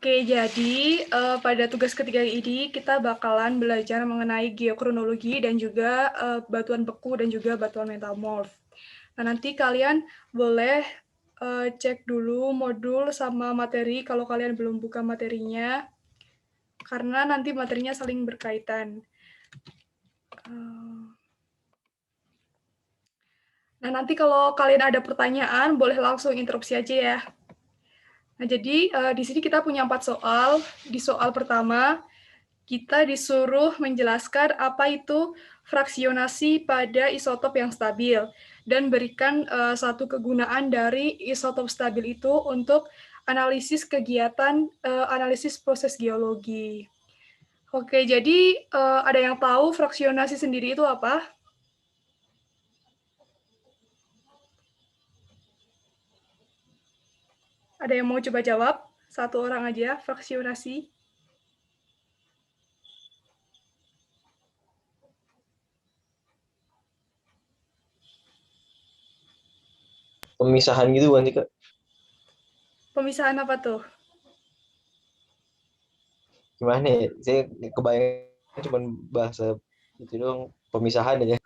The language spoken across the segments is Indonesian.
Oke, jadi pada tugas ketiga ini kita bakalan belajar mengenai geokronologi dan juga batuan beku dan juga batuan metamorf. Nah, nanti kalian boleh cek dulu modul sama materi kalau kalian belum buka materinya, karena nanti materinya saling berkaitan. Nah, nanti kalau kalian ada pertanyaan, boleh langsung interupsi aja ya. Nah, jadi di sini kita punya 4 soal. Di soal pertama, kita disuruh menjelaskan apa itu fraksionasi pada isotop yang stabil dan berikan satu kegunaan dari isotop stabil itu untuk analisis kegiatan analisis proses geologi. Oke, jadi ada yang tahu fraksionasi sendiri itu apa? Ada yang mau coba jawab? Satu orang aja, fraksionasi. Pemisahan gitu kan sih Kak? Pemisahan apa tuh? Gimana ya? Saya kebayang cuma bahasa itu doang, pemisahan aja.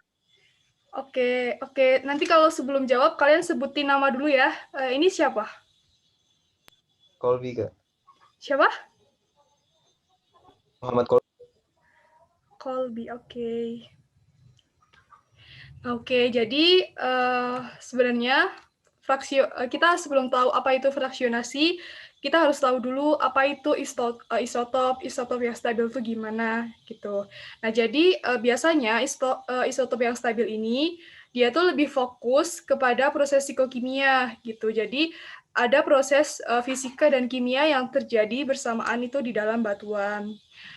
Oke, oke. Nanti kalau sebelum jawab, kalian sebutin nama dulu ya. Ini siapa? Kolbi Kak. Siapa? Muhammad Kolbi. Colby, oke. Oke, jadi sebenarnya kita sebelum tahu apa itu fraksionasi, kita harus tahu dulu apa itu isotop yang stabil itu gimana gitu. Nah, jadi biasanya isotop yang stabil ini dia tuh lebih fokus kepada proses psikokimia gitu. Jadi ada proses fisika dan kimia yang terjadi bersamaan itu di dalam batuan.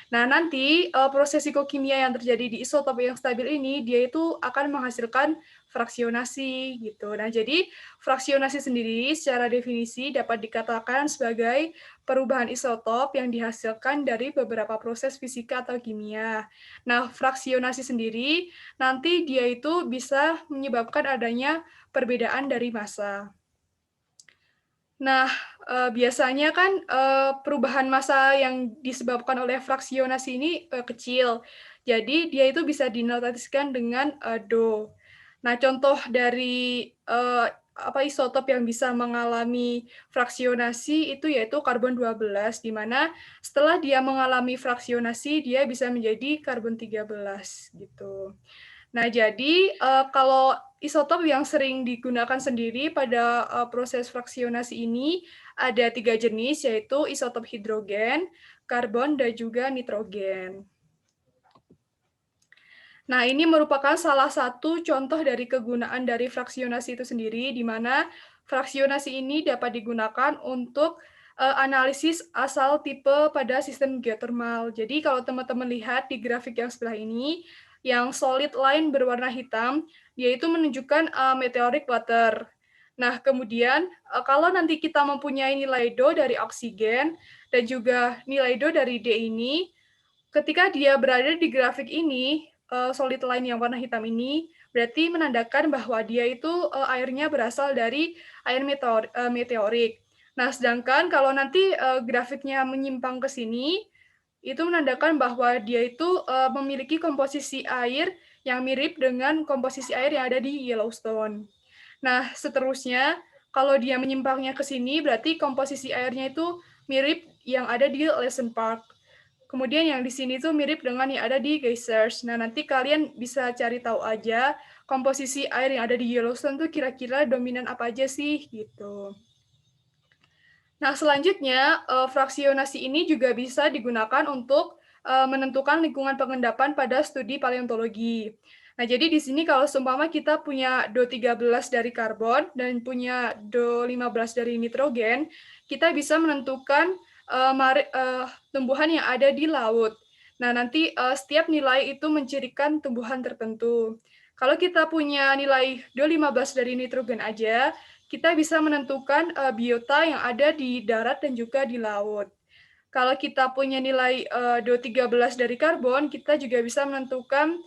Nah, nanti proses psikokimia yang terjadi di isotop yang stabil ini, dia itu akan menghasilkan fraksionasi gitu. Nah, jadi fraksionasi sendiri secara definisi dapat dikatakan sebagai perubahan isotop yang dihasilkan dari beberapa proses fisika atau kimia. Nah, fraksionasi sendiri nanti dia itu bisa menyebabkan adanya perbedaan dari massa. Nah, biasanya kan perubahan massa yang disebabkan oleh fraksionasi ini kecil. Jadi dia itu bisa dinotatiskan dengan Do. Nah, contoh dari isotop yang bisa mengalami fraksionasi itu yaitu karbon 12, di mana setelah dia mengalami fraksionasi dia bisa menjadi karbon 13 gitu. Nah, jadi kalau isotop yang sering digunakan sendiri pada proses fraksionasi ini ada 3 jenis, yaitu isotop hidrogen, karbon, dan juga nitrogen. Nah, ini merupakan salah satu contoh dari kegunaan dari fraksionasi itu sendiri, di mana fraksionasi ini dapat digunakan untuk analisis asal tipe pada sistem geotermal. Jadi, kalau teman-teman lihat di grafik yang sebelah ini, yang solid line berwarna hitam, yaitu menunjukkan meteoric water. Nah, kemudian kalau nanti kita mempunyai nilai Do dari oksigen dan juga nilai Do dari D ini, ketika dia berada di grafik ini, solid line yang warna hitam ini, berarti menandakan bahwa dia itu airnya berasal dari air meteorik. Nah, sedangkan kalau nanti grafiknya menyimpang ke sini, itu menandakan bahwa dia itu memiliki komposisi air yang mirip dengan komposisi air yang ada di Yellowstone. Nah, seterusnya, kalau dia menyimpangnya ke sini, berarti komposisi airnya itu mirip yang ada di Lesson Park. Kemudian yang di sini tuh mirip dengan yang ada di geysers. Nah, nanti kalian bisa cari tahu aja komposisi air yang ada di Yellowstone tuh kira-kira dominan apa aja sih gitu. Nah, selanjutnya fraksionasi ini juga bisa digunakan untuk menentukan lingkungan pengendapan pada studi paleontologi. Nah, jadi di sini kalau seumpama kita punya Do13 dari karbon dan punya Do15 dari nitrogen, kita bisa menentukan tumbuhan yang ada di laut. Nah, nanti setiap nilai itu mencirikan tumbuhan tertentu. Kalau kita punya nilai Do15 dari nitrogen aja, kita bisa menentukan biota yang ada di darat dan juga di laut. Kalau kita punya nilai Do13 dari karbon, kita juga bisa menentukan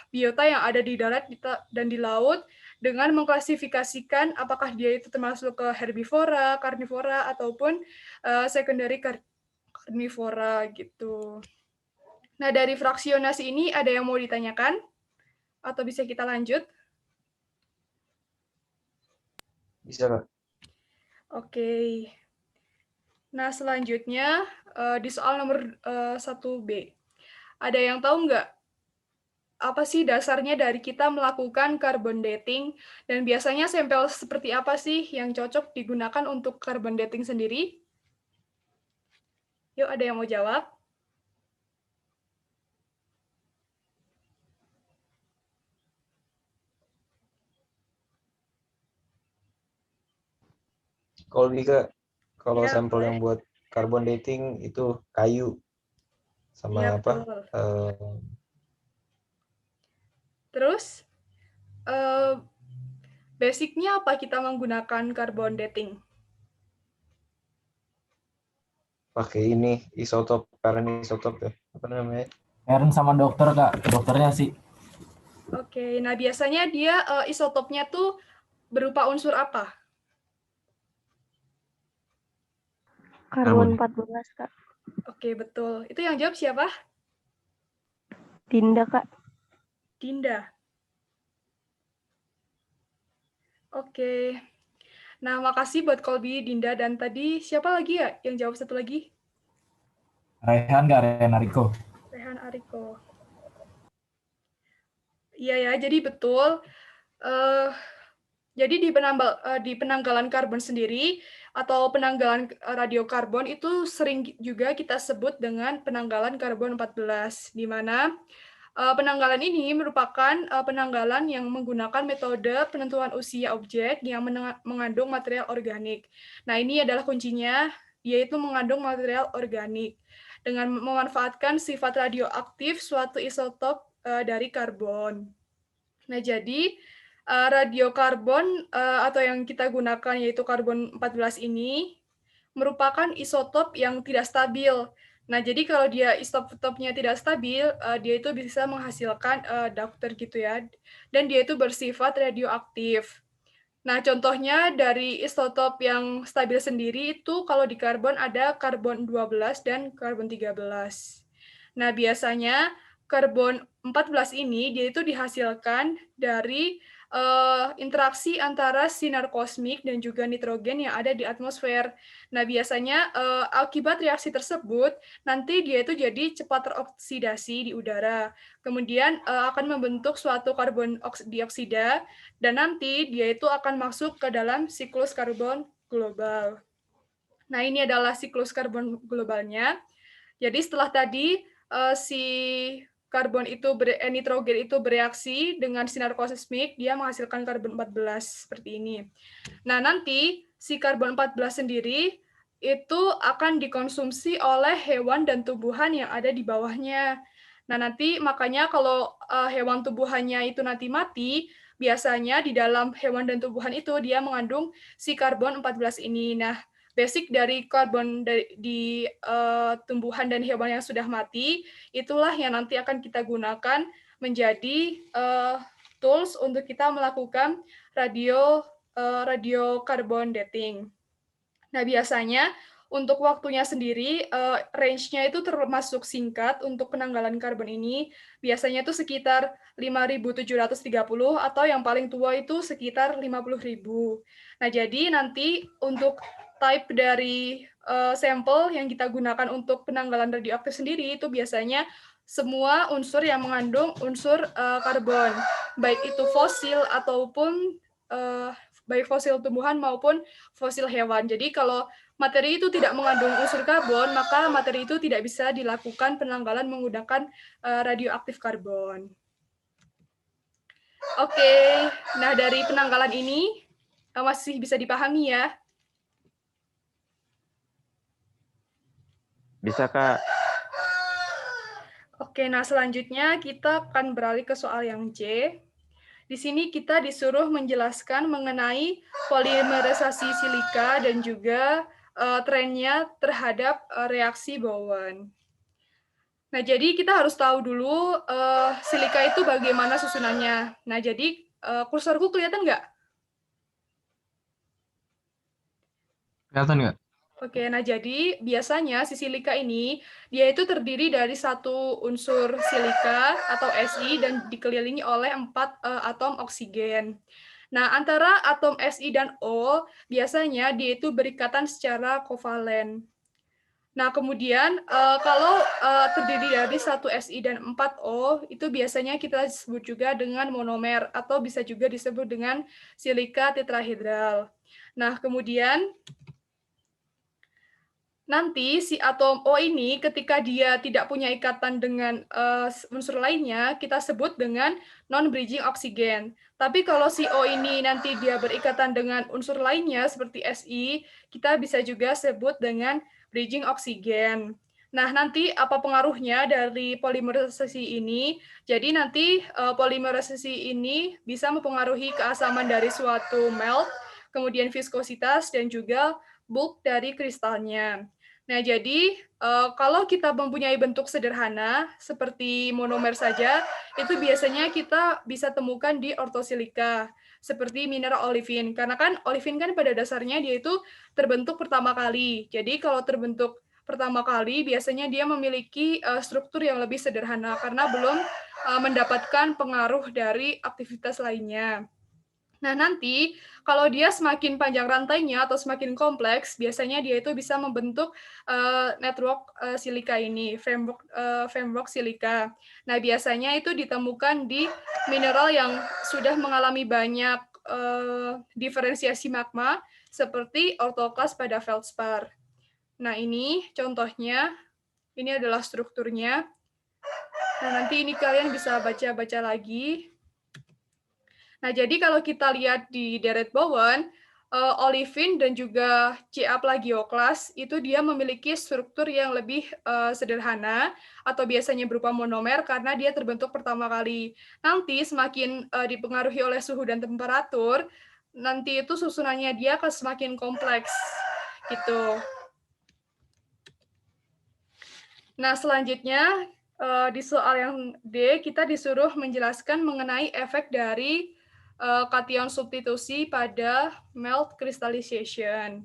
biota yang ada di darat dan di laut, dengan mengklasifikasikan apakah dia itu termasuk ke herbivora, karnivora, ataupun secondary karnivora gitu. Nah, dari fraksionasi ini ada yang mau ditanyakan? Atau bisa kita lanjut? Bisa, Kak. Oke. Nah, selanjutnya di soal nomor 1B. Ada yang tahu nggak apa sih dasarnya dari kita melakukan carbon dating? Dan biasanya sampel seperti apa sih yang cocok digunakan untuk carbon dating sendiri? Yuk, ada yang mau jawab? Kalau Dika, kalau Ya, sampel boleh. yang buat carbon dating itu kayu Iya, sama apa? betul. eh, Terus, eh, basicnya apa kita menggunakan carbon dating? pakai ini isotop, karena isotop ya. Apa namanya? Karen sama dokter, Kak. Dokternya sih. Oke, nah biasanya dia isotopnya tuh berupa unsur apa? Karbon 14, Kak. Oke, betul. Itu yang jawab siapa? Dinda, Kak. Dinda. Oke. Nah, makasih buat Kolbi, Dinda, dan tadi siapa lagi ya yang jawab satu lagi? Rehan, Kak. Rehan Ariko. Rehan Ariko. Iya ya, jadi betul. Jadi di penanggalan karbon sendiri atau penanggalan radiokarbon itu sering juga kita sebut dengan penanggalan karbon 14, di mana penanggalan ini merupakan penanggalan yang menggunakan metode penentuan usia objek yang mengandung material organik. Nah, ini adalah kuncinya, yaitu mengandung material organik dengan memanfaatkan sifat radioaktif suatu isotop dari karbon. Nah, jadi radiokarbon atau yang kita gunakan yaitu karbon 14 ini merupakan isotop yang tidak stabil. Nah, jadi kalau dia isotopnya tidak stabil, dia itu bisa menghasilkan dokter gitu ya. Dan dia itu bersifat radioaktif. Nah, contohnya dari isotop yang stabil sendiri itu kalau di karbon ada karbon 12 dan karbon 13. Nah, biasanya karbon 14 ini dia itu dihasilkan dari interaksi antara sinar kosmik dan juga nitrogen yang ada di atmosfer. Nah, biasanya akibat reaksi tersebut nanti dia itu jadi cepat teroksidasi di udara. Kemudian akan membentuk suatu karbon dioksida dan nanti dia itu akan masuk ke dalam siklus karbon global. Nah, ini adalah siklus karbon globalnya. Jadi setelah tadi si nitrogen itu bereaksi dengan sinar kosmik, dia menghasilkan karbon 14 seperti ini. Nah, nanti si karbon 14 sendiri itu akan dikonsumsi oleh hewan dan tumbuhan yang ada di bawahnya. Nah, nanti makanya kalau hewan tumbuhannya itu nanti mati, biasanya di dalam hewan dan tumbuhan itu dia mengandung si karbon 14 ini. Nah, basic dari karbon di tumbuhan dan hewan yang sudah mati, itulah yang nanti akan kita gunakan menjadi tools untuk kita melakukan radiokarbon dating. Nah, biasanya untuk waktunya sendiri, range-nya itu termasuk singkat untuk penanggalan karbon ini. Biasanya itu sekitar 5.730 atau yang paling tua itu sekitar 50.000. Nah, jadi nanti untuk type dari sampel yang kita gunakan untuk penanggalan radioaktif sendiri itu biasanya semua unsur yang mengandung unsur karbon, baik itu fosil ataupun baik fosil tumbuhan maupun fosil hewan. Jadi kalau materi itu tidak mengandung unsur karbon, maka materi itu tidak bisa dilakukan penanggalan menggunakan radioaktif karbon. Oke, nah dari penanggalan ini masih bisa dipahami ya? Bisa, Kak. Oke, nah selanjutnya kita akan beralih ke soal yang C. Di sini kita disuruh menjelaskan mengenai polimerisasi silika dan juga trennya terhadap reaksi Bowen. Nah, jadi kita harus tahu dulu silika itu bagaimana susunannya. Nah, jadi kursorku kelihatan nggak? Kelihatan nggak? Oke, nah jadi biasanya si silika ini dia itu terdiri dari satu unsur silika atau Si dan dikelilingi oleh 4 atom oksigen. Nah, antara atom Si dan O biasanya dia itu berikatan secara kovalen. Nah, kemudian kalau terdiri dari satu Si dan 4 O itu biasanya kita sebut juga dengan monomer atau bisa juga disebut dengan silika tetrahedral. Nah, kemudian nanti si atom O ini ketika dia tidak punya ikatan dengan unsur lainnya, kita sebut dengan non-bridging oksigen. Tapi kalau si O ini nanti dia berikatan dengan unsur lainnya seperti Si, kita bisa juga sebut dengan bridging oksigen. Nah, nanti apa pengaruhnya dari polimerisasi ini? Jadi nanti polimerisasi ini bisa mempengaruhi keasaman dari suatu melt, kemudian viskositas, dan juga bulk dari kristalnya. Nah, jadi kalau kita mempunyai bentuk sederhana seperti monomer saja, itu biasanya kita bisa temukan di ortosilika seperti mineral olivin. Karena kan olivin kan pada dasarnya dia itu terbentuk pertama kali. Jadi kalau terbentuk pertama kali biasanya dia memiliki struktur yang lebih sederhana karena belum mendapatkan pengaruh dari aktivitas lainnya. Nah, nanti kalau dia semakin panjang rantainya atau semakin kompleks, biasanya dia itu bisa membentuk network silika ini, framework silika. Nah, biasanya itu ditemukan di mineral yang sudah mengalami banyak diferensiasi magma, seperti ortoklas pada feldspar. Nah, ini contohnya, ini adalah strukturnya. Nah, nanti ini kalian bisa baca-baca lagi. Nah, jadi kalau kita lihat di deret bawaan, olivin dan juga Ca plagioklas itu dia memiliki struktur yang lebih sederhana atau biasanya berupa monomer karena dia terbentuk pertama kali. Nanti semakin dipengaruhi oleh suhu dan temperatur, nanti itu susunannya dia akan semakin kompleks gitu. Nah, selanjutnya di soal yang D kita disuruh menjelaskan mengenai efek dari kation substitusi pada melt crystallization.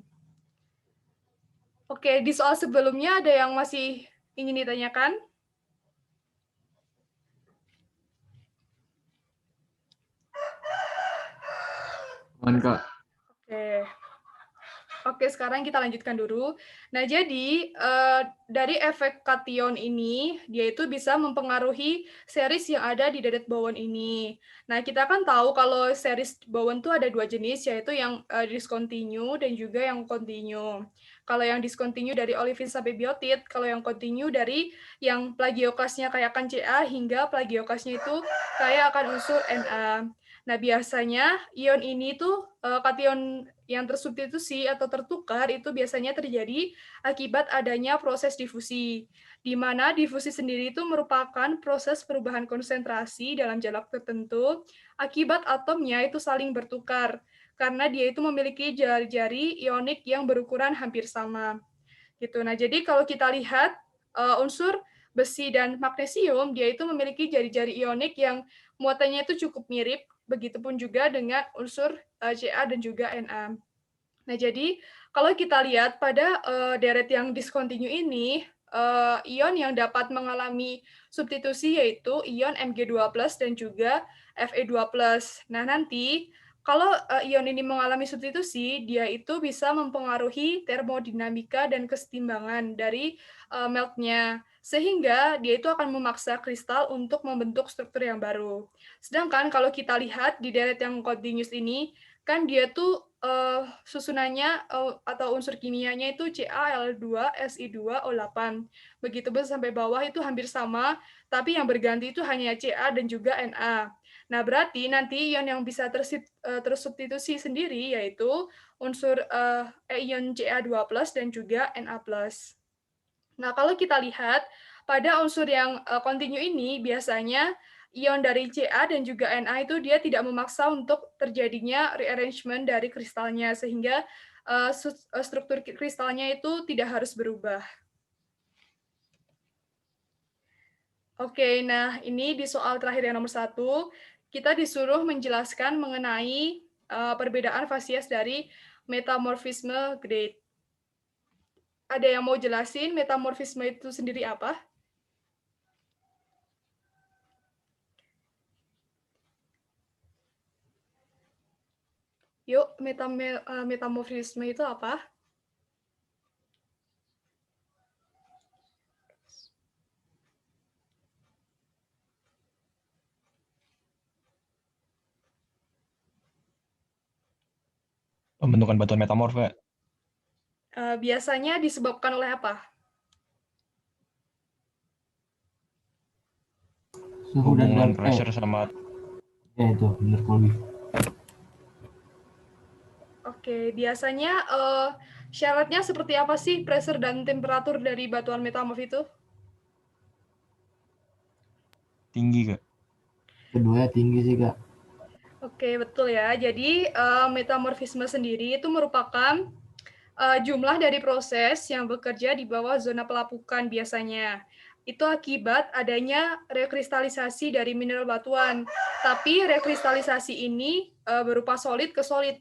Oke, di soal sebelumnya ada yang masih ingin ditanyakan? Kak. Oke. Oke, sekarang kita lanjutkan dulu. Nah, jadi dari efek kation ini, dia itu bisa mempengaruhi series yang ada di deret bawaan ini. Nah, kita kan tahu kalau series bawaan itu ada 2 jenis, yaitu yang discontinue dan juga yang continue. Kalau yang discontinue dari olivin sampai biotit, kalau yang continue dari yang plagioklasnya kayak akan Ca hingga plagioklasnya itu kayak akan unsur Na. Nah, biasanya ion ini tuh kation yang tersubstitusi atau tertukar itu biasanya terjadi akibat adanya proses difusi, di mana difusi sendiri itu merupakan proses perubahan konsentrasi dalam jarak tertentu akibat atomnya itu saling bertukar, karena dia itu memiliki jari-jari ionik yang berukuran hampir sama. Gitu. Nah, jadi kalau kita lihat unsur besi dan magnesium, dia itu memiliki jari-jari ionik yang muatannya itu cukup mirip, begitupun juga dengan unsur Ca dan juga Na. Nah, jadi kalau kita lihat pada deret yang discontinue ini, ion yang dapat mengalami substitusi yaitu ion Mg2+ dan juga Fe2+. Nah, nanti kalau ion ini mengalami substitusi, dia itu bisa mempengaruhi termodinamika dan kesetimbangan dari meltnya, sehingga dia itu akan memaksa kristal untuk membentuk struktur yang baru. Sedangkan kalau kita lihat di deret yang continuous ini, kan dia tuh susunannya atau unsur kimianya itu CaL2, Si2O8. Begitu sampai bawah itu hampir sama, tapi yang berganti itu hanya Ca dan juga Na. Nah, berarti nanti ion yang bisa tersubstitusi sendiri yaitu unsur ion Ca2+ dan juga Na+. Nah, kalau kita lihat pada unsur yang continue ini biasanya ion dari Ca dan juga Na itu dia tidak memaksa untuk terjadinya rearrangement dari kristalnya sehingga struktur kristalnya itu tidak harus berubah. Oke, nah ini di soal terakhir yang nomor 1, kita disuruh menjelaskan mengenai perbedaan fasies dari metamorfisme grade. Ada yang mau jelasin metamorfisme itu sendiri apa? Yuk, metamorfisme itu apa? Pembentukan batuan metamorf, Kak. Biasanya disebabkan oleh apa? Suhu dan Hubungan pressure sama ya itu benar Colby. Oke, biasanya syaratnya seperti apa sih pressure dan temperatur dari batuan metamorf itu? tinggi, Kak. Keduanya tinggi sih Kak. Oke, betul ya. Jadi metamorfisme sendiri itu merupakan jumlah dari proses yang bekerja di bawah zona pelapukan biasanya. Itu akibat adanya rekristalisasi dari mineral batuan. Tapi rekristalisasi ini berupa solid ke solid,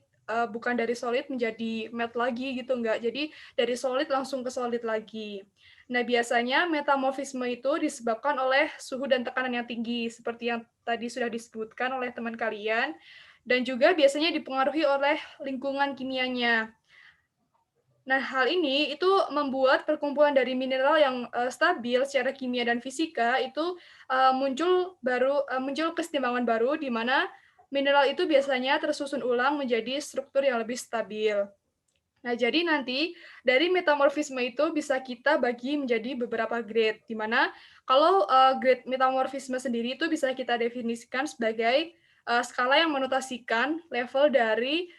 bukan dari solid menjadi matte lagi gitu, enggak. Jadi dari solid langsung ke solid lagi. Nah, biasanya metamorfisme itu disebabkan oleh suhu dan tekanan yang tinggi, seperti yang tadi sudah disebutkan oleh teman kalian, dan juga biasanya dipengaruhi oleh lingkungan kimianya. Nah, hal ini itu membuat perkumpulan dari mineral yang stabil secara kimia dan fisika itu muncul kesetimbangan baru di mana mineral itu biasanya tersusun ulang menjadi struktur yang lebih stabil. Nah, jadi nanti dari metamorfisme itu bisa kita bagi menjadi beberapa grade, di mana kalau grade metamorfisme sendiri itu bisa kita definisikan sebagai skala yang menotasikan level dari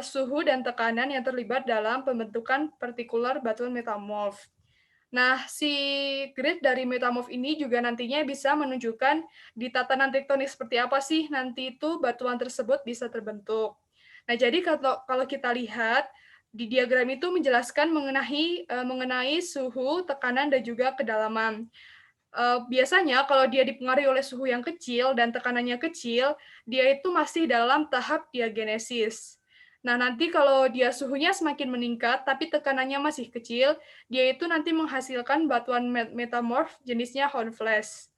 suhu dan tekanan yang terlibat dalam pembentukan partikular batuan metamorf. Nah, si grade dari metamorf ini juga nantinya bisa menunjukkan di tatanan tektonik seperti apa sih nanti itu batuan tersebut bisa terbentuk. Nah, jadi kalau kita lihat di diagram itu menjelaskan mengenai suhu, tekanan, dan juga kedalaman. Biasanya kalau dia dipengaruhi oleh suhu yang kecil dan tekanannya kecil, dia itu masih dalam tahap diagenesis. Nah, nanti kalau dia suhunya semakin meningkat, tapi tekanannya masih kecil, dia itu nanti menghasilkan batuan metamorf jenisnya hornfels.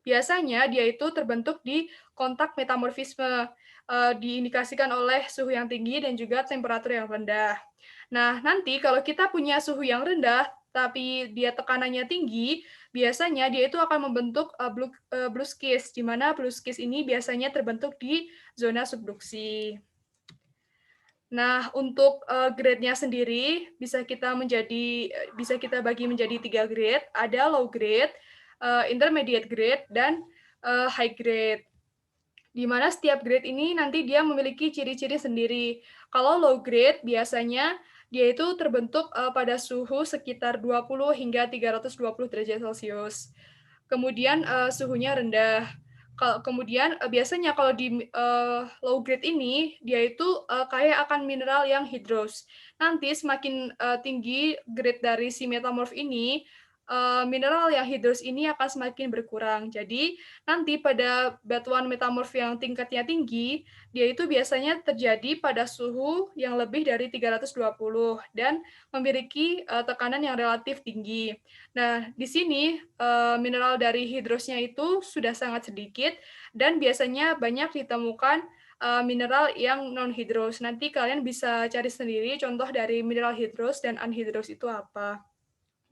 Biasanya dia itu terbentuk di kontak metamorfisme, diindikasikan oleh suhu yang tinggi dan juga temperatur yang rendah. Nah, nanti kalau kita punya suhu yang rendah, tapi dia tekanannya tinggi, biasanya dia itu akan membentuk blueskis, di mana blueskis ini biasanya terbentuk di zona subduksi. Nah, untuk grade-nya sendiri bisa kita bagi menjadi 3 grade. Ada low grade, intermediate grade, dan high grade. Di mana setiap grade ini nanti dia memiliki ciri-ciri sendiri. Kalau low grade biasanya dia itu terbentuk pada suhu sekitar 20 hingga 320 derajat Celcius. Kemudian suhunya rendah. Kemudian biasanya kalau di low grade ini dia itu kaya akan mineral yang hidros. Nanti semakin tinggi grade dari si metamorf ini, mineral yang hidros ini akan semakin berkurang. Jadi nanti pada batuan metamorf yang tingkatnya tinggi, dia itu biasanya terjadi pada suhu yang lebih dari 320 dan memiliki tekanan yang relatif tinggi. Nah, di sini mineral dari hidrosnya itu sudah sangat sedikit dan biasanya banyak ditemukan mineral yang non-hidros. Nanti kalian bisa cari sendiri contoh dari mineral hidros dan anhidros itu apa.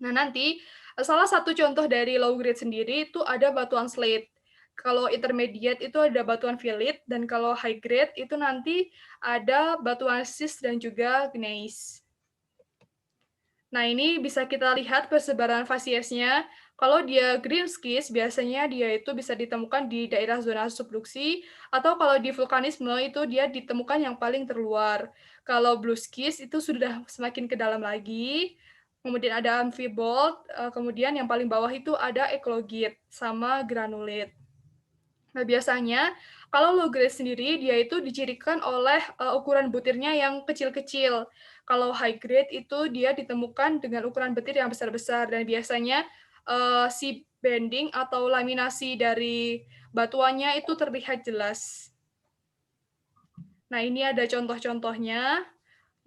Nah, nanti salah satu contoh dari low grade sendiri itu ada batuan slate. Kalau intermediate itu ada batuan fillit, dan kalau high grade itu nanti ada batuan schist dan juga gneiss. Nah, ini bisa kita lihat persebaran fasiesnya. Kalau dia green schist, biasanya dia itu bisa ditemukan di daerah zona subduksi, atau kalau di vulkanisme itu dia ditemukan yang paling terluar. Kalau blue schist itu sudah semakin ke dalam lagi. Kemudian ada amphibolt, kemudian yang paling bawah itu ada eklogit sama granulit. Nah, biasanya kalau low grade sendiri dia itu dicirikan oleh ukuran butirnya yang kecil-kecil. Kalau high grade itu dia ditemukan dengan ukuran butir yang besar-besar dan biasanya si bending atau laminasi dari batuannya itu terlihat jelas. Nah, ini ada contoh-contohnya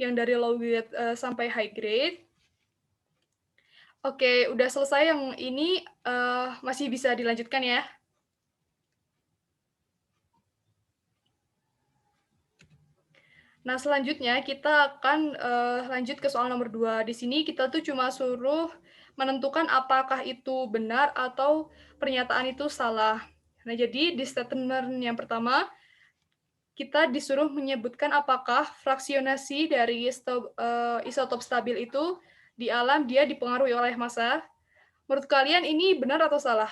yang dari low grade sampai high grade. Oke, udah selesai yang ini, masih bisa dilanjutkan ya. Nah, selanjutnya kita akan lanjut ke soal nomor 2. Di sini kita tuh cuma suruh menentukan apakah itu benar atau pernyataan itu salah. Nah, jadi di statement yang pertama, kita disuruh menyebutkan apakah fraksionasi dari isotop stabil itu di alam dia dipengaruhi oleh massa. Menurut kalian ini benar atau salah?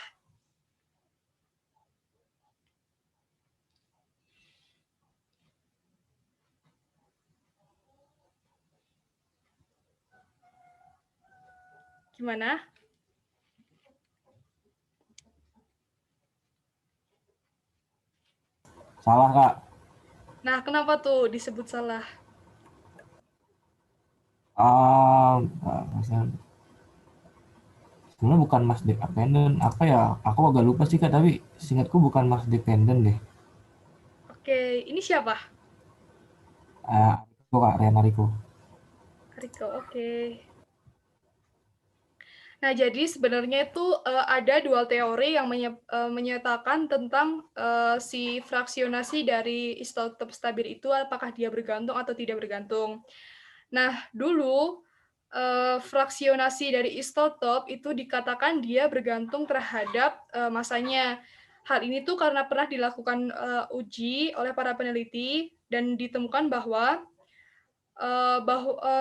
Gimana? Salah, Kak. Nah, kenapa tuh disebut salah? Sebenarnya bukan mass dependent. Apa ya? Aku agak lupa sih, Kak. Tapi seingatku bukan mass dependent deh. Oke, ini siapa? Itu, Kak. Renariko. Riko, oke. Nah, jadi sebenarnya itu ada dua teori yang menyatakan tentang si fraksionasi dari isotop stabil itu apakah dia bergantung atau tidak bergantung. Nah, dulu fraksionasi dari isotop itu dikatakan dia bergantung terhadap masanya. Hal ini tuh karena pernah dilakukan uji oleh para peneliti dan ditemukan bahwa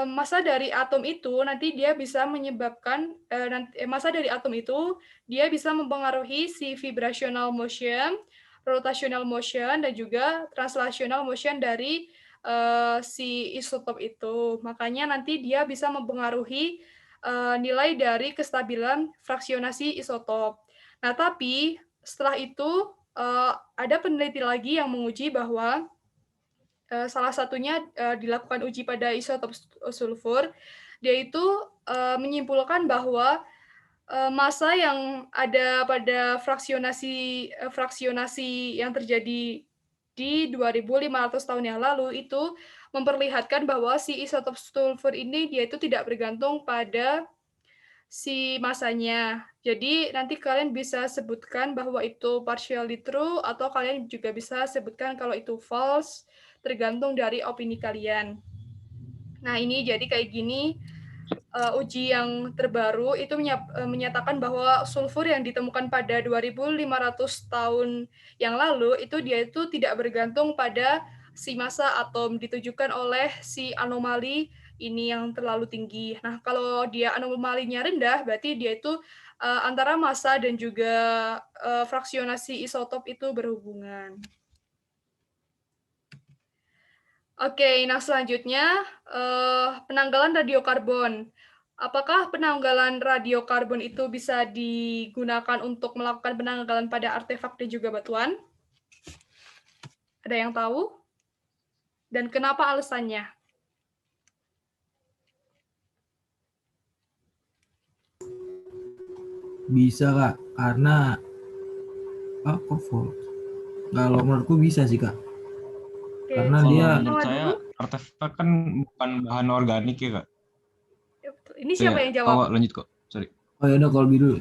massa dari atom itu nanti dia bisa menyebabkan massa dari atom itu dia bisa mempengaruhi si vibrational motion, rotational motion dan juga translational motion dari si isotop itu. Makanya nanti dia bisa mempengaruhi nilai dari kestabilan fraksionasi isotop. Nah, tapi setelah itu ada peneliti lagi yang menguji bahwa salah satunya dilakukan uji pada isotop sulfur, dia itu menyimpulkan bahwa massa yang ada pada fraksionasi yang terjadi di 2.500 tahun yang lalu itu memperlihatkan bahwa si isotop sulfur ini dia itu tidak bergantung pada si massanya. Jadi nanti kalian bisa sebutkan bahwa itu partially true atau kalian juga bisa sebutkan kalau itu false, tergantung dari opini kalian. Nah, ini jadi kayak gini, uji yang terbaru itu menyatakan bahwa sulfur yang ditemukan pada 2.500 tahun yang lalu itu dia itu tidak bergantung pada si massa atom, ditujukan oleh si anomali ini yang terlalu tinggi. Nah, kalau dia anomalinya rendah, berarti dia itu antara massa dan juga fraksionasi isotop itu berhubungan. Oke, nah selanjutnya penanggalan radiokarbon. Apakah penanggalan radiokarbon itu bisa digunakan untuk melakukan penanggalan pada artefak dan juga batuan? Ada yang tahu? Dan kenapa alasannya? Bisa, Kak. Karena kok false? Kalau menurutku bisa sih, Kak. Oke, Karena Kalau dia menurut Sama saya dulu. artefak kan bukan bahan organik ya kak. Ya, betul. Ini siapa yang Oh jawab? lanjut kok, sorry. oh ya udah kalau dulu.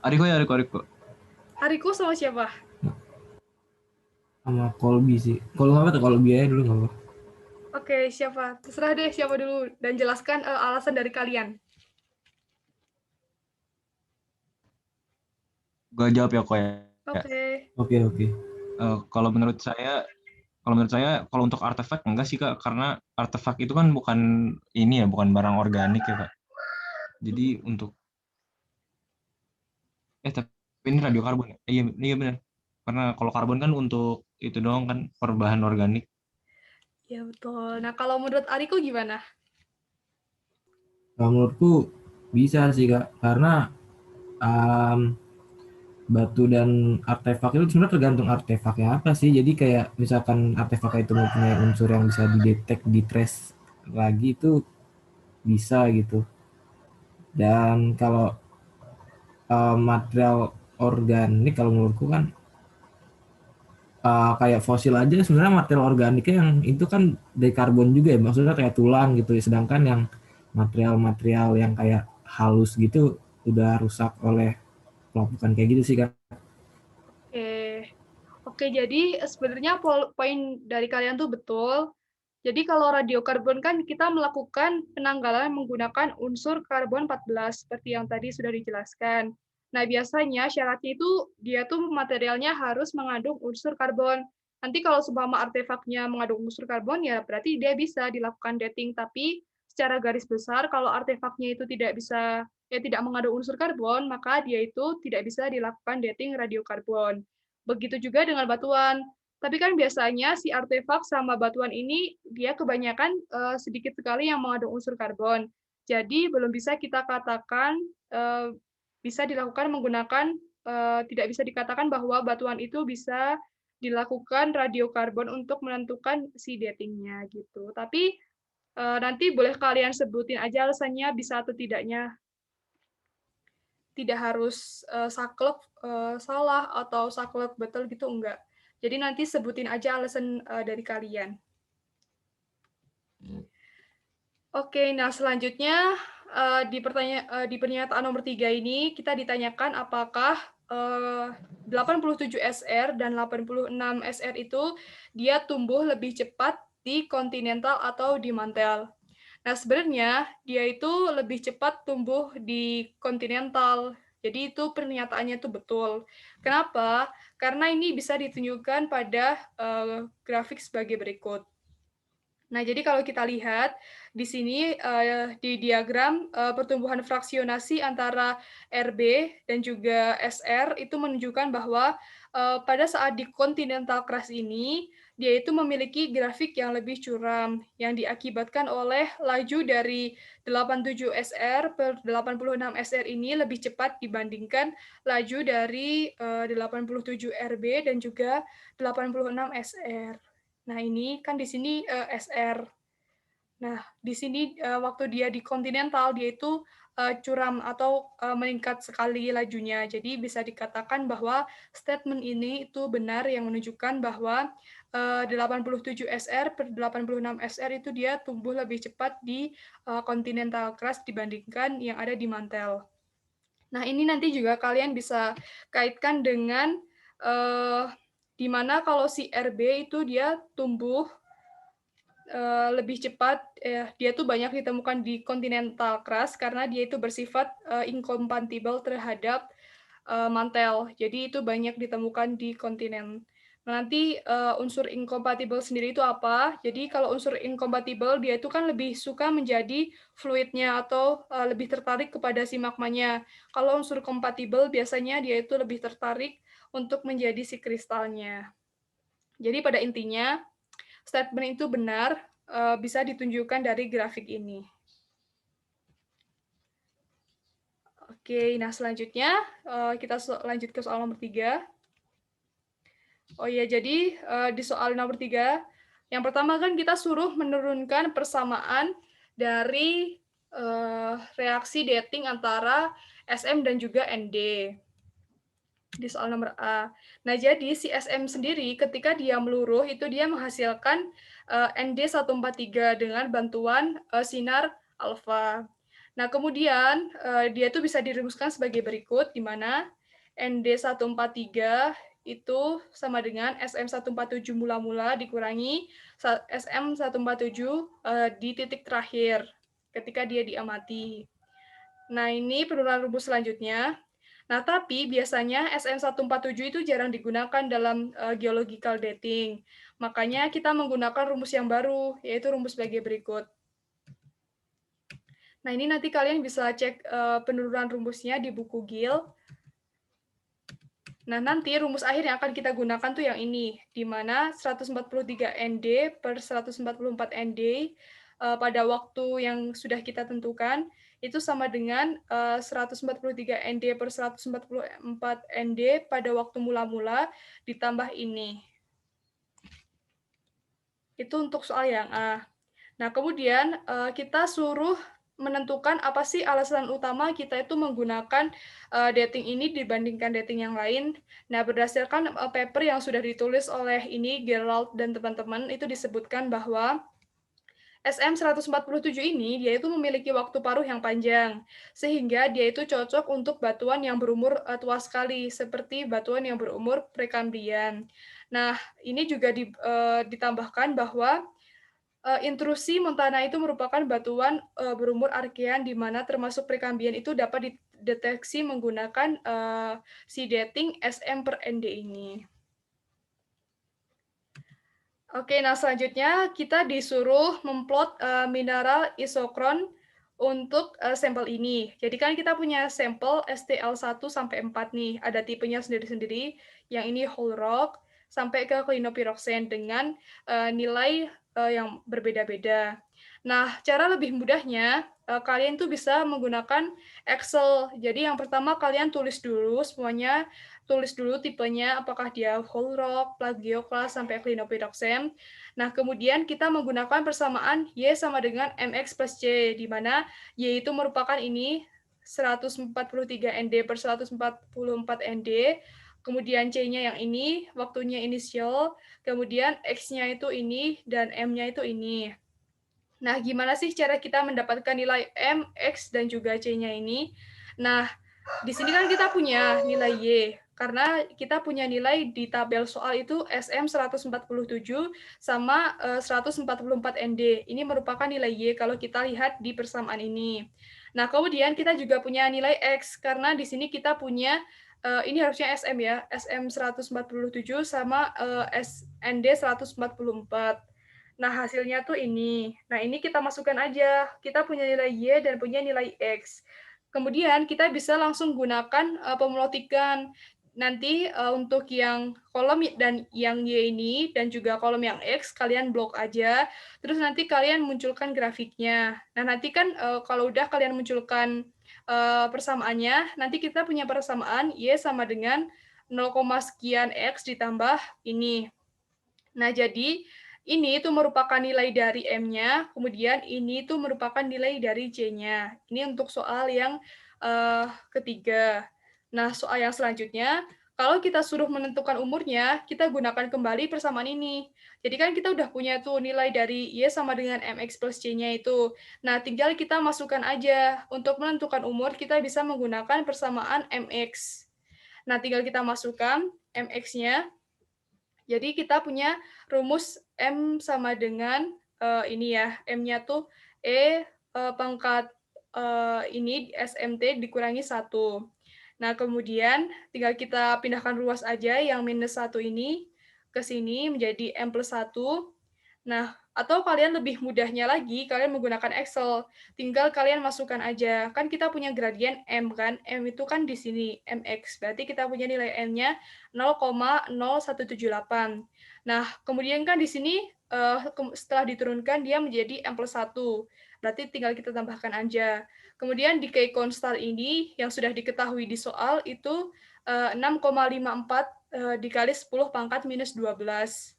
Ariko ya, Ariko. Ariko sama siapa? Sama Colby sih. Kalau nggak apa tuh, kalau biaya dulu nggak apa. Oke, siapa? Terserah deh siapa dulu dan jelaskan alasan dari kalian. Gue jawab ya kok ya. Oke. Oke. Kalau menurut saya, kalau untuk artefak enggak sih kak, karena artefak itu kan bukan ini ya, bukan barang organik ya kak. Jadi untuk tapi ini radiokarbon ya? Iya benar. Karena kalau karbon kan untuk itu doang kan, perbahan organik. Ya betul. Nah, kalau menurut Ariko gimana? Kalau menurutku bisa sih, Kak, karena batu dan artefak itu sebenarnya tergantung artefaknya apa sih. Jadi kayak misalkan artefak itu mempunyai unsur yang bisa didetek, ditrace lagi itu bisa gitu. Dan kalau material organik kalau menurutku kan kayak fosil aja sebenarnya material organiknya yang itu kan dari karbon juga ya, maksudnya kayak tulang gitu ya. Sedangkan yang material-material yang kayak halus gitu udah rusak oleh pelapukan kayak gitu sih kan. Oke, jadi sebenarnya poin dari kalian tuh betul. Jadi kalau radiokarbon kan kita melakukan penanggalan menggunakan unsur karbon 14 seperti yang tadi sudah dijelaskan. Nah, biasanya syaratnya itu dia tuh materialnya harus mengandung unsur karbon. Nanti kalau seumpama artefaknya mengandung unsur karbon ya berarti dia bisa dilakukan dating, tapi secara garis besar kalau artefaknya itu tidak mengandung unsur karbon, maka dia itu tidak bisa dilakukan dating radiokarbon. Begitu juga dengan batuan. Tapi kan biasanya si artefak sama batuan ini dia kebanyakan sedikit sekali yang mengandung unsur karbon. Jadi belum bisa kita katakan bisa dilakukan menggunakan tidak bisa dikatakan bahwa batuan itu bisa dilakukan radiokarbon untuk menentukan si datingnya gitu. Tapi nanti boleh kalian sebutin aja alasannya bisa atau tidaknya. Tidak harus saklek salah atau saklek betul gitu enggak. Jadi nanti sebutin aja alasan dari kalian. Oke, nah selanjutnya di pernyataan nomor 3 ini kita ditanyakan apakah 87 SR dan 86 SR itu dia tumbuh lebih cepat di kontinental atau di mantel. Nah, sebenarnya dia itu lebih cepat tumbuh di kontinental. Jadi itu pernyataannya itu betul. Kenapa? Karena ini bisa ditunjukkan pada grafik sebagai berikut. Nah, jadi kalau kita lihat di sini di diagram pertumbuhan fraksionasi antara RB dan juga SR itu menunjukkan bahwa pada saat di kontinental crust ini dia itu memiliki grafik yang lebih curam yang diakibatkan oleh laju dari 87 SR per 86 SR ini lebih cepat dibandingkan laju dari 87 RB dan juga 86 SR. Nah, ini kan di sini SR. Nah, di sini waktu dia di kontinental, dia itu curam atau meningkat sekali lajunya. Jadi bisa dikatakan bahwa statement ini itu benar yang menunjukkan bahwa 87 SR per 86 SR itu dia tumbuh lebih cepat di continental crust dibandingkan yang ada di mantel. Nah, ini nanti juga kalian bisa kaitkan dengan di mana kalau si RB itu dia tumbuh lebih cepat, dia tuh banyak ditemukan di continental crust karena dia itu bersifat incompatible terhadap mantel. Jadi itu banyak ditemukan di kontinen. Nah, nanti unsur incompatible sendiri itu apa? Jadi kalau unsur incompatible dia itu kan lebih suka menjadi fluidnya atau lebih tertarik kepada si magmanya. Kalau unsur compatible biasanya dia itu lebih tertarik untuk menjadi si kristalnya. Jadi pada intinya statement itu benar bisa ditunjukkan dari grafik ini. Oke, nah selanjutnya kita lanjut ke soal nomor 3. Oh iya, jadi di soal nomor 3, yang pertama kan kita suruh menurunkan persamaan dari reaksi dating antara SM dan juga ND. Di soal nomor A. Nah, jadi si SM sendiri ketika dia meluruh itu dia menghasilkan ND143 dengan bantuan sinar alfa. Nah, kemudian dia itu bisa dirumuskan sebagai berikut, di mana ND143 itu sama dengan SM147 mula-mula dikurangi SM147 di titik terakhir ketika dia diamati. Nah, ini penurunan rumus selanjutnya. Nah, tapi biasanya SM147 itu jarang digunakan dalam geological dating. Makanya kita menggunakan rumus yang baru, yaitu rumus sebagai berikut. Nah, ini nanti kalian bisa cek penurunan rumusnya di buku GIL. Nah, nanti rumus akhir yang akan kita gunakan tuh yang ini, di mana 143 ND per 144 ND pada waktu yang sudah kita tentukan, itu sama dengan 143 ND per 144 ND pada waktu mula-mula ditambah ini. Itu untuk soal yang A. Nah, kemudian kita suruh menentukan apa sih alasan utama kita itu menggunakan dating ini dibandingkan dating yang lain. Nah, berdasarkan paper yang sudah ditulis oleh ini Gerald dan teman-teman, itu disebutkan bahwa SM147 ini dia itu memiliki waktu paruh yang panjang, sehingga dia itu cocok untuk batuan yang berumur tua sekali, seperti batuan yang berumur Prekambrian. Nah, ini juga ditambahkan bahwa intrusi montana itu merupakan batuan berumur Archean, di mana termasuk Prekambrian itu dapat dideteksi menggunakan si dating SM per ND ini. Oke, nah selanjutnya kita disuruh memplot mineral isokron untuk sampel ini. Jadi kan kita punya sampel STL1 sampai 4 nih, ada tipenya sendiri-sendiri. Yang ini whole rock sampai ke clinopyroxene dengan nilai yang berbeda-beda. Nah, cara lebih mudahnya kalian tuh bisa menggunakan Excel. Jadi yang pertama kalian tulis dulu semuanya, tulis dulu tipenya, apakah dia whole rock, plagioclase, sampai clinopyroxene. Nah, kemudian kita menggunakan persamaan Y sama dengan MX plus C, di mana Y itu merupakan ini 143 ND per 144 ND, kemudian C-nya yang ini, waktunya inisial, kemudian X-nya itu ini, dan M-nya itu ini. Nah, gimana sih cara kita mendapatkan nilai M, X, dan juga C-nya ini? Nah, di sini kan kita punya nilai Y, karena kita punya nilai di tabel soal itu SM147 sama 144 ND. Ini merupakan nilai Y kalau kita lihat di persamaan ini. Nah, kemudian kita juga punya nilai X, karena di sini kita punya, ini harusnya SM ya, SM147 sama ND 144. Nah, hasilnya tuh ini. Nah, ini kita masukkan aja. Kita punya nilai Y dan punya nilai X. Kemudian kita bisa langsung gunakan pemelotikan. Nanti untuk yang kolom dan yang Y ini dan juga kolom yang X kalian blok aja. Terus nanti kalian munculkan grafiknya. Nah, nanti kan kalau udah kalian munculkan persamaannya, nanti kita punya persamaan Y sama dengan 0, sekian X ditambah ini. Nah, jadi ini itu merupakan nilai dari M-nya, kemudian ini itu merupakan nilai dari J-nya. Ini untuk soal yang ketiga. Nah, soal yang selanjutnya, kalau kita suruh menentukan umurnya, kita gunakan kembali persamaan ini. Jadi kan kita udah punya tuh nilai dari Y sama dengan MX plus C-nya itu. Nah, tinggal kita masukkan aja. Untuk menentukan umur, kita bisa menggunakan persamaan MX. Nah, tinggal kita masukkan MX-nya. Jadi kita punya rumus M sama dengan ini ya, M-nya tuh pangkat ini SMT dikurangi 1. Nah, kemudian tinggal kita pindahkan ruas aja yang minus 1 ini ke sini menjadi M plus 1. Nah, atau kalian lebih mudahnya lagi, kalian menggunakan Excel. Tinggal kalian masukkan aja. Kan kita punya gradien M kan? M itu kan di sini, MX. Berarti kita punya nilai M-nya 0,0178. Nah, kemudian kan di sini setelah diturunkan dia menjadi M plus 1. Berarti tinggal kita tambahkan aja. Kemudian di K konstan ini yang sudah diketahui di soal itu 6,54 dikali 10 pangkat minus 12.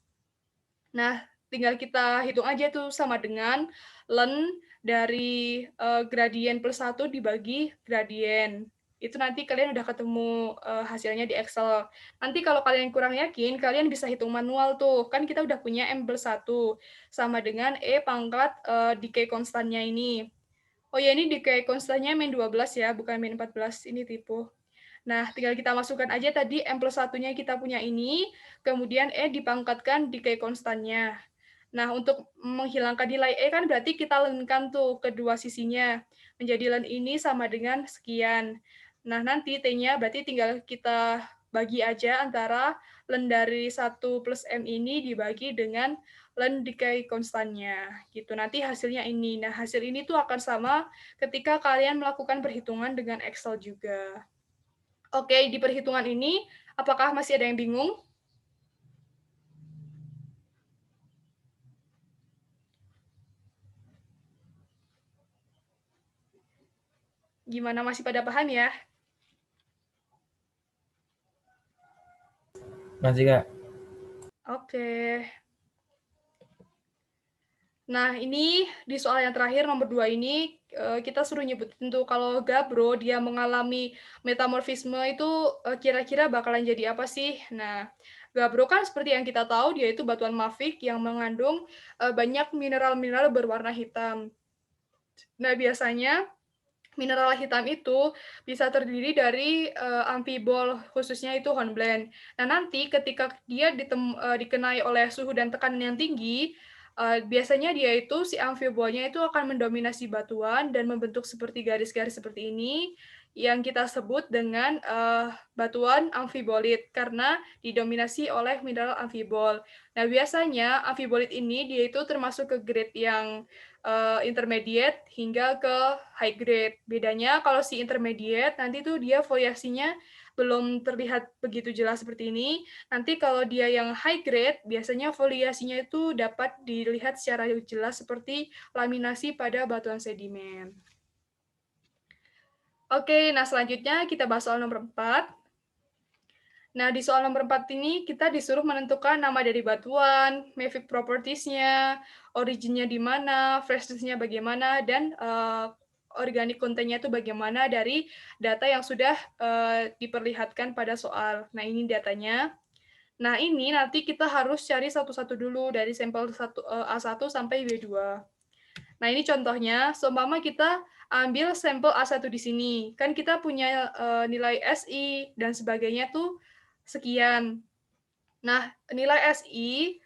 Nah, tinggal kita hitung aja tuh sama dengan ln dari gradien plus 1 dibagi gradien. Itu nanti kalian udah ketemu hasilnya di Excel. Nanti kalau kalian kurang yakin, kalian bisa hitung manual tuh. Kan kita udah punya M plus 1 sama dengan E pangkat decay konstannya ini. Oh ya, ini decay konstannya min 12 ya, bukan min 14. Ini tipe. Nah, tinggal kita masukkan aja tadi M plus 1-nya kita punya ini, kemudian E dipangkatkan decay konstannya. Nah, untuk menghilangkan nilai E kan berarti kita lenkan tuh kedua sisinya. Menjadi len ini sama dengan sekian. Nah, nanti T-nya berarti tinggal kita bagi aja antara len dari 1 plus M ini dibagi dengan len decay konstannya. Gitu. Nanti hasilnya ini. Nah, hasil ini tuh akan sama ketika kalian melakukan perhitungan dengan Excel juga. Oke, di perhitungan ini, apakah masih ada yang bingung? Gimana, masih pada paham ya? Masih Kak. Oke. Nah, ini di soal yang terakhir nomor 2 ini kita suruh nyebutin tuh kalau Gabbro dia mengalami metamorfisme itu kira-kira bakalan jadi apa sih? Nah, Gabbro kan seperti yang kita tahu dia itu batuan mafik yang mengandung banyak mineral-mineral berwarna hitam. Nah, biasanya mineral hitam itu bisa terdiri dari amfibol, khususnya itu hornblende. Nah, nanti ketika dia dikenai oleh suhu dan tekanan yang tinggi, biasanya dia itu si amfibolnya itu akan mendominasi batuan dan membentuk seperti garis-garis seperti ini yang kita sebut dengan batuan amfibolit karena didominasi oleh mineral amfibol. Nah, biasanya amfibolit ini dia itu termasuk ke grade yang intermediate hingga ke high grade. Bedanya kalau si intermediate nanti tuh dia foliasinya belum terlihat begitu jelas seperti ini. Nanti kalau dia yang high grade, biasanya foliasinya itu dapat dilihat secara jelas seperti laminasi pada batuan sedimen. Oke, nah selanjutnya kita bahas soal nomor 4. Nah, di soal nomor 4 ini kita disuruh menentukan nama dari batuan, mafic properties-nya, origin-nya di mana, freshness-nya bagaimana, dan organic content-nya itu bagaimana dari data yang sudah diperlihatkan pada soal. Nah, ini datanya. Nah, ini nanti kita harus cari satu-satu dulu dari sampel A1 sampai B2. Nah, ini contohnya, seumpama kita ambil sampel A1 di sini. Kan kita punya nilai SI dan sebagainya tuh sekian. Nah, nilai SI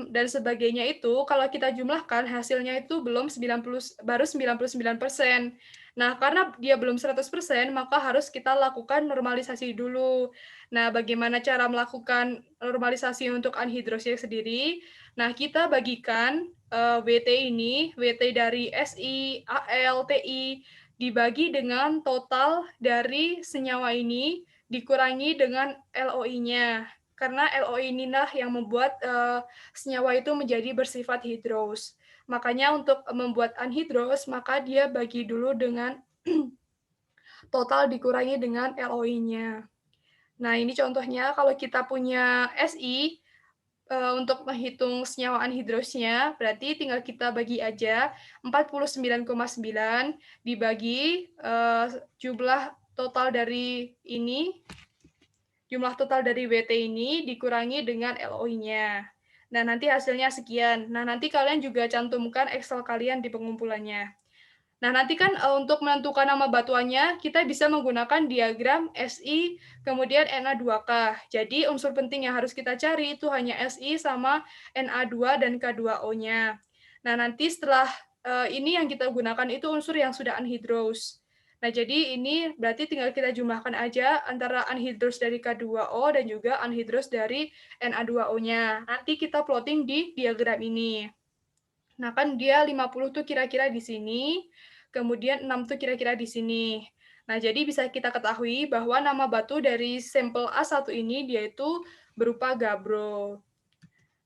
dan sebagainya itu kalau kita jumlahkan hasilnya itu baru 99%. Nah, karena dia belum 100%, maka harus kita lakukan normalisasi dulu. Nah, bagaimana cara melakukan normalisasi untuk anhidrosnya sendiri? Nah, kita bagikan WT ini, WT dari SI, AL, TI, dibagi dengan total dari senyawa ini, dikurangi dengan LOI-nya. Karena LOI inilah yang membuat senyawa itu menjadi bersifat hidros. Makanya untuk membuat anhidros, maka dia bagi dulu dengan total dikurangi dengan LOI-nya. Nah, ini contohnya kalau kita punya SI, untuk menghitung senyawa anhidrosnya, berarti tinggal kita bagi aja 49,9 dibagi jumlah total dari ini, jumlah total dari WT ini dikurangi dengan LOI-nya. Nah, nanti hasilnya sekian. Nah, nanti kalian juga cantumkan Excel kalian di pengumpulannya. Nah, nanti kan untuk menentukan nama batuannya, kita bisa menggunakan diagram SI, kemudian Na2K. Jadi, unsur penting yang harus kita cari itu hanya SI sama Na2 dan K2O-nya. Nah, nanti setelah ini yang kita gunakan itu unsur yang sudah anhidrous. Nah, jadi ini berarti tinggal kita jumlahkan aja antara anhidrous dari K2O dan juga anhidrous dari Na2O-nya. Nanti kita plotting di diagram ini. Nah, kan dia 50 tuh kira-kira di sini, kemudian 6 tuh kira-kira di sini. Nah, jadi bisa kita ketahui bahwa nama batu dari sampel A1 ini dia itu berupa Gabbro.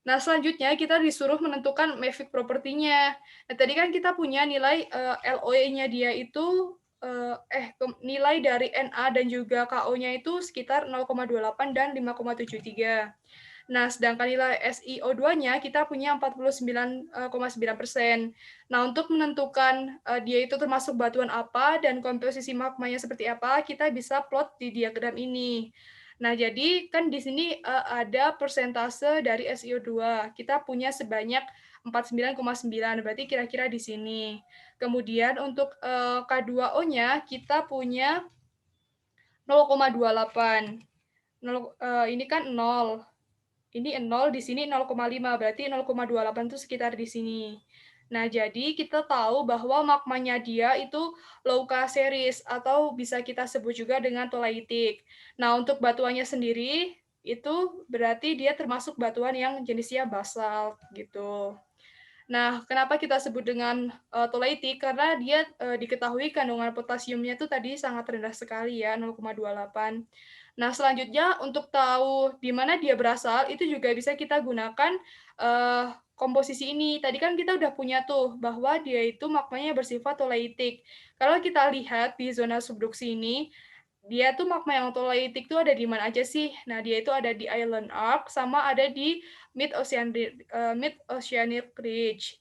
Nah, selanjutnya kita disuruh menentukan mafic property-nya. Nah, tadi kan kita punya nilai LOE-nya dia itu nilai dari Na dan juga KO-nya itu sekitar 0,28 dan 5,73. Nah, sedangkan nilai SiO2-nya kita punya 49,9%. Nah, untuk menentukan dia itu termasuk batuan apa dan komposisi magmanya seperti apa, kita bisa plot di diagram ini. Nah, jadi kan di sini ada persentase dari SiO2. Kita punya sebanyak 49,9, berarti kira-kira di sini. Kemudian untuk K2O-nya kita punya 0,28. Ini kan 0. Ini 0, di sini 0,5, berarti 0,28 itu sekitar di sini. Nah, jadi kita tahu bahwa magmanya dia itu low K series atau bisa kita sebut juga dengan tolaitik. Nah, untuk batuannya sendiri itu berarti dia termasuk batuan yang jenisnya basalt gitu. Nah, kenapa kita sebut dengan tolaitik? Karena dia diketahui kandungan potasiumnya itu tadi sangat rendah sekali ya, 0,28. Nah, selanjutnya untuk tahu di mana dia berasal, itu juga bisa kita gunakan komposisi ini. Tadi kan kita udah punya tuh, bahwa dia itu magmanya bersifat tolaitik. Kalau kita lihat di zona subduksi ini, dia tuh magma yang tolaitik tuh ada di mana aja sih? Nah, dia itu ada di Island Arc, sama ada di Mid-Oceanic Ridge.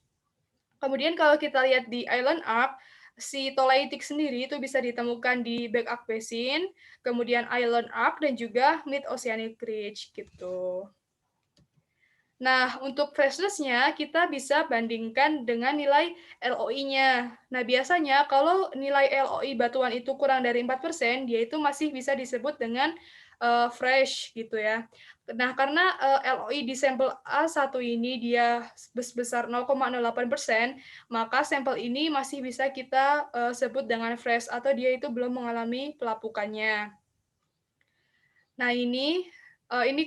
Kemudian kalau kita lihat di Island Arc, si Toleitik sendiri itu bisa ditemukan di Back Arc Basin, kemudian Island Arc, dan juga Mid-Oceanic Ridge gitu. Nah, untuk freshness-nya kita bisa bandingkan dengan nilai LOI-nya. Nah, biasanya kalau nilai LOI batuan itu kurang dari 4%, dia itu masih bisa disebut dengan fresh gitu ya. Nah, karena LOI di sampel A1 ini dia sebesar 0,08%, maka sampel ini masih bisa kita sebut dengan fresh atau dia itu belum mengalami pelapukannya. Nah, ini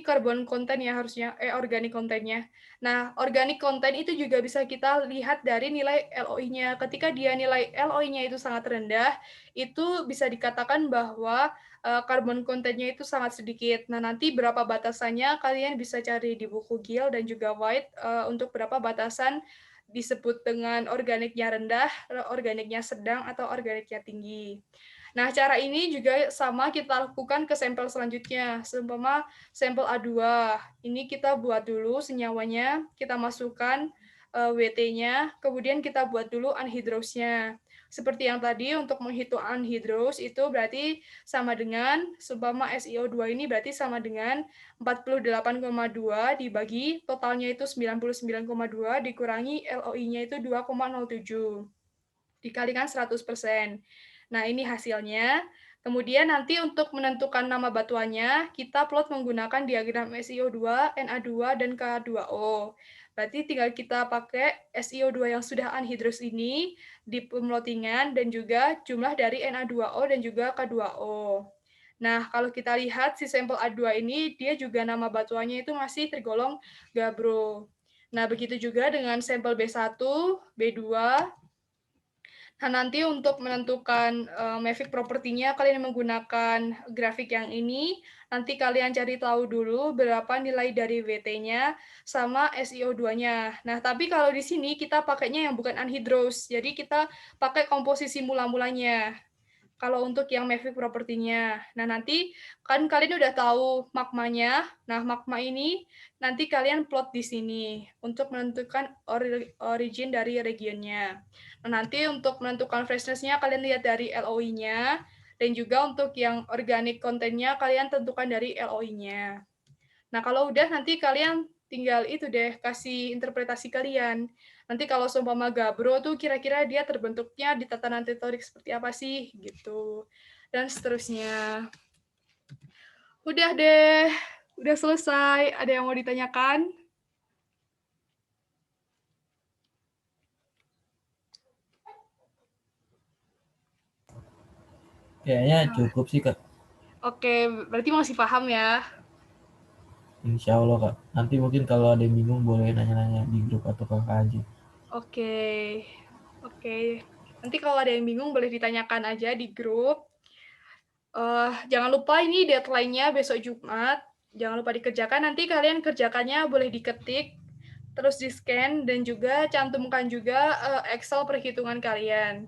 karbon konten ya harusnya, organik kontennya. Nah, organik konten itu juga bisa kita lihat dari nilai LOI-nya. Ketika dia nilai LOI-nya itu sangat rendah, itu bisa dikatakan bahwa karbon kontennya itu sangat sedikit. Nah, nanti berapa batasannya kalian bisa cari di buku Gill dan juga White untuk berapa batasan disebut dengan organiknya rendah, organiknya sedang, atau organiknya tinggi. Nah, cara ini juga sama kita lakukan ke sampel selanjutnya. Seumpama sampel A2, ini kita buat dulu senyawanya, kita masukkan WT-nya, kemudian kita buat dulu anhidrous-nya. Seperti yang tadi, untuk menghitung anhidrous itu berarti sama dengan, seumpama SiO2 ini berarti sama dengan 48,2 dibagi, totalnya itu 99,2, dikurangi LOI-nya itu 2,07. Dikalikan 100%. Nah, ini hasilnya. Kemudian nanti untuk menentukan nama batuannya, kita plot menggunakan diagram SiO2, Na2, dan K2O. Berarti tinggal kita pakai SiO2 yang sudah anhidrous ini di pemlotingan dan juga jumlah dari Na2O dan juga K2O. Nah, kalau kita lihat si sampel A2 ini, dia juga nama batuannya itu masih tergolong gabbro. Nah, begitu juga dengan sampel B1, B2, nah, nanti untuk menentukan Mavic property-nya, kalian menggunakan grafik yang ini. Nanti kalian cari tahu dulu berapa nilai dari WT-nya sama SiO2-nya. Nah, tapi kalau di sini kita pakainya yang bukan anhidrous. Jadi kita pakai komposisi mula-mulanya. Kalau untuk yang Mavic property-nya. Nah, nanti kan kalian udah tahu magmanya. Nah, magma ini nanti kalian plot di sini untuk menentukan origin dari regionnya. Nah, nanti untuk menentukan freshness-nya kalian lihat dari LOI-nya, dan juga untuk yang organic content-nya kalian tentukan dari LOI-nya. Nah, kalau udah nanti kalian tinggal itu deh, kasih interpretasi kalian. Nanti kalau seumpama gabbro tuh kira-kira dia terbentuknya di tatanan tektonik seperti apa sih, gitu. Dan seterusnya. Udah deh, udah selesai. Ada yang mau ditanyakan? Kayaknya cukup sih, Kak. Oke, berarti masih paham ya? Insya Allah, Kak. Nanti mungkin kalau ada yang bingung boleh nanya-nanya di grup atau kakak aja. Oke. Nanti kalau ada yang bingung boleh ditanyakan aja di grup. Jangan lupa ini deadline-nya besok Jumat. Jangan lupa dikerjakan. Nanti kalian kerjakannya boleh diketik, terus di-scan, dan juga cantumkan juga Excel perhitungan kalian.